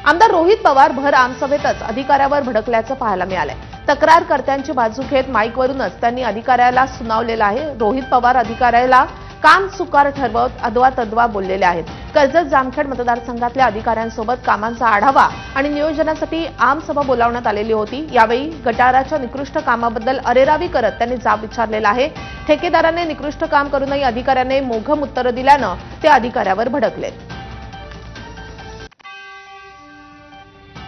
आमदार रोहित पवार भर आमसभेतच अधिकाऱ्यावर भडकल्याचं पाहायला मिळालंय। तक्रारकर्त्यांची बाजू घेत माईकवरूनच त्यांनी अधिकाऱ्याला सुनावलेलं आहे। रोहित पवार अधिकाऱ्याला काम चुकार ठरवत अदवा तद्वा बोललेले आहेत। कर्जत जामखेड मतदारसंघातल्या अधिकाऱ्यांसोबत कामांचा आढावा आणि नियोजनासाठी आमसभा बोलावण्यात आलेली होती। यावेळी गटाराच्या निकृष्ट कामाबद्दल अरेरावी करत त्यांनी जाब विचारलेला आहे। ठेकेदाराने निकृष्ट काम करूनही अधिकाऱ्याने मोघम उत्तरं दिल्यानं ते अधिकाऱ्यावर भडकले।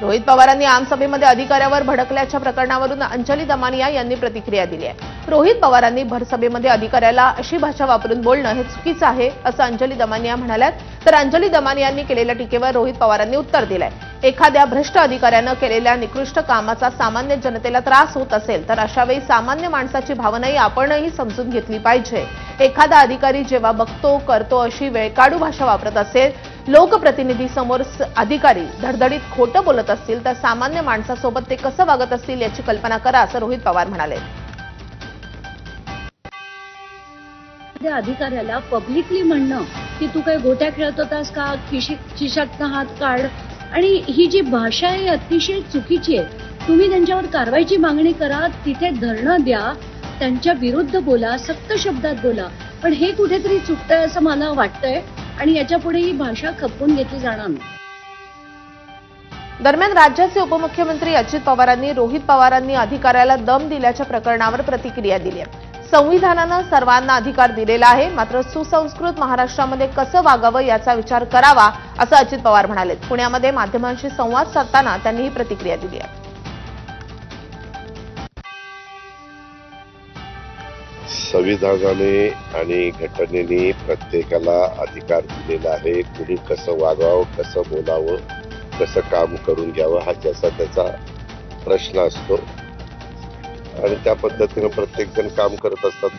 रोहित पवारांनी आमसभेमध्ये अधिकाऱ्यावर भडकल्याच्या प्रकरणावरून अंजली दमानिया यांनी प्रतिक्रिया दिली आहे। रोहित पवारांनी भरसभेमध्ये अधिकाऱ्याला अशी भाषा वापरून बोलणं हे चुकीचं आहे असं अंजली दमानिया म्हणाल्यात। तर अंजली दमानियांनी केलेल्या टीकेवर रोहित पवारांनी उत्तर दिलंय। एखाद्या भ्रष्ट अधिकाऱ्यानं केलेल्या निकृष्ट कामाचा सामान्य जनतेला त्रास होत असेल तर अशावेळी सामान्य माणसाची भावनाही आपणही समजून घेतली पाहिजे। एखादा अधिकारी जेव्हा बघतो करतो अशी वेळकाढू भाषा वापरत असेल, लोकप्रतिनिधी समोर अधिकारी धडधडीत खोटं बोलत असतील तर सामान्य माणसासोबत ते कसं वागत असतील याची कल्पना करा असं रोहित पवार म्हणाले। अधिकाऱ्याला पब्लिकली म्हणणं की तू काय गोट्या खेळत होतास का, खिशातनं हात काढ, आणि ही जी भाषा आहे अतिशय चुकीची आहे। तुम्ही त्यांच्यावर कारवाईची मागणी करा, तिथे धरणं द्या, त्यांच्या विरुद्ध बोला, सक्त शब्दात बोला, पण हे कुठेतरी चुकतंय असं मला वाटतंय आणि याच्या पुढे ही भाषा खपवून घेतली जाणार नाही। दरम्यान राज्याचे उपमुख्यमंत्री अजित पवारांनी रोहित पवारांनी अधिकाऱ्याला दम दिल्याच्या प्रकरणावर प्रतिक्रिया दिली आहे। संविधानानं सर्वांना अधिकार दिलेला आहे, मात्र सुसंस्कृत महाराष्ट्रामध्ये कसं वागावं याचा विचार करावा असं अजित पवार म्हणाले। पुण्यामध्ये माध्यमांशी संवाद साधताना त्यांनी ही प्रतिक्रिया दिली आहे। संविधानाने आणि घटनेने प्रत्येकाला अधिकार दिलेला आहे। कुणी कसं वागावं, कसं बोलावं, कसं काम करून घ्यावं हा ज्याचा त्याचा प्रश्न असतो आणि त्या पद्धतीने प्रत्येक जण काम करत असतात।